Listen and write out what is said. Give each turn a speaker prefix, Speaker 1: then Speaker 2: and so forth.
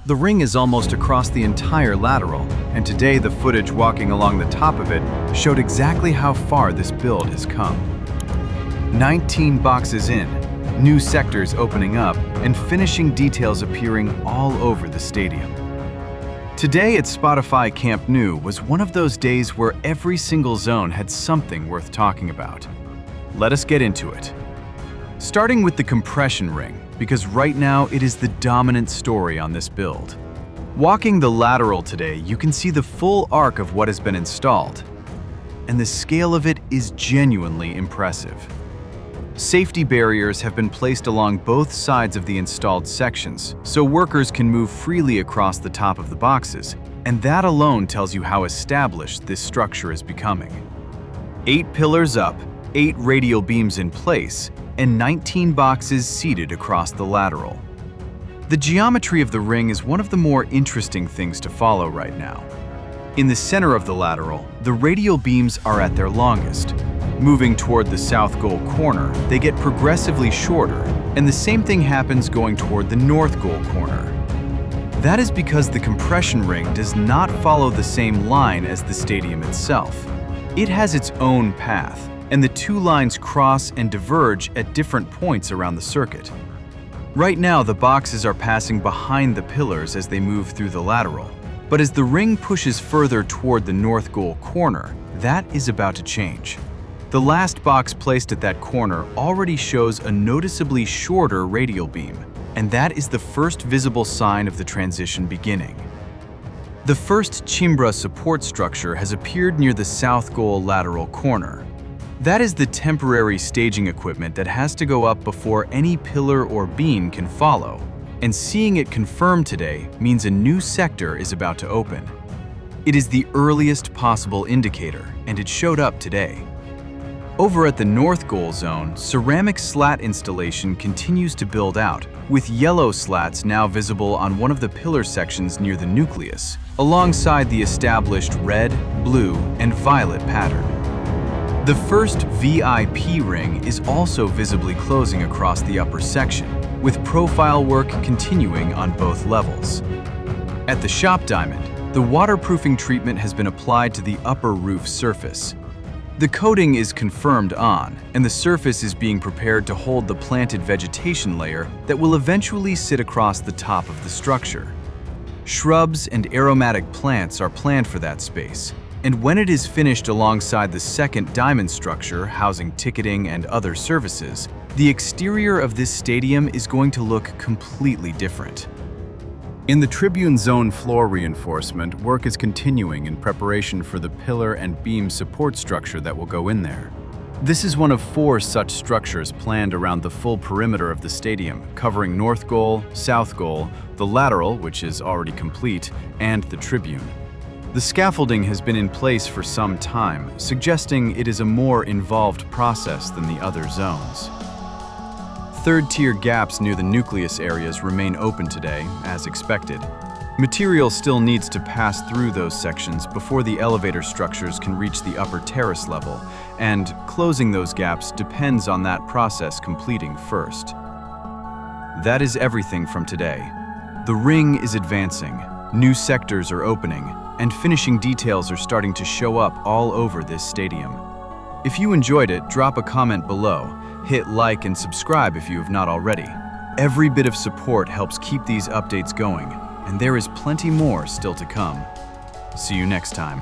Speaker 1: The ring is almost across the entire lateral, and today the footage walking along the top of it showed exactly how far this build has come. 19 boxes in, new sectors opening up, and finishing details appearing all over the stadium. Today at Spotify Camp Nou was one of those days where every single zone had something worth talking about. Let us get into it. Starting with the compression ring, because right now it is the dominant story on this build. Walking the lateral today, you can see the full arc of what has been installed, and the scale of it is genuinely impressive. Safety barriers have been placed along both sides of the installed sections, so workers can move freely across the top of the boxes, and that alone tells you how established this structure is becoming. 8 pillars up, 8 radial beams in place, and 19 boxes seated across the lateral. The geometry of the ring is one of the more interesting things to follow right now. In the center of the lateral, the radial beams are at their longest. Moving toward the south goal corner, they get progressively shorter, and the same thing happens going toward the north goal corner. That is because the compression ring does not follow the same line as the stadium itself. It has its own path, and the two lines cross and diverge at different points around the circuit. Right now, the boxes are passing behind the pillars as they move through the lateral, but as the ring pushes further toward the north goal corner, that is about to change. The last box placed at that corner already shows a noticeably shorter radial beam, and that is the first visible sign of the transition beginning. The first cimbra support structure has appeared near the south goal lateral corner. That is the temporary staging equipment that has to go up before any pillar or beam can follow, and seeing it confirmed today means a new sector is about to open. It is the earliest possible indicator, and it showed up today. Over at the north goal zone, ceramic slat installation continues to build out, with yellow slats now visible on one of the pillar sections near the nucleus, alongside the established red, blue, and violet pattern. The first VIP ring is also visibly closing across the upper section, with profile work continuing on both levels. At the shop diamond, the waterproofing treatment has been applied to the upper roof surface. The coating is confirmed on, and the surface is being prepared to hold the planted vegetation layer that will eventually sit across the top of the structure. Shrubs and aromatic plants are planned for that space, and when it is finished alongside the second diamond structure housing ticketing and other services, the exterior of this stadium is going to look completely different. In the tribune zone floor reinforcement, work is continuing in preparation for the pillar and beam support structure that will go in there. This is one of 4 such structures planned around the full perimeter of the stadium, covering north goal, south goal, the lateral, which is already complete, and the tribune. The scaffolding has been in place for some time, suggesting it is a more involved process than the other zones. Third-tier gaps near the nucleus areas remain open today, as expected. Material still needs to pass through those sections before the elevator structures can reach the upper terrace level, and closing those gaps depends on that process completing first. That is everything from today. The ring is advancing, new sectors are opening, and finishing details are starting to show up all over this stadium. If you enjoyed it, drop a comment below. Hit like and subscribe if you have not already. Every bit of support helps keep these updates going, and there is plenty more still to come. See you next time.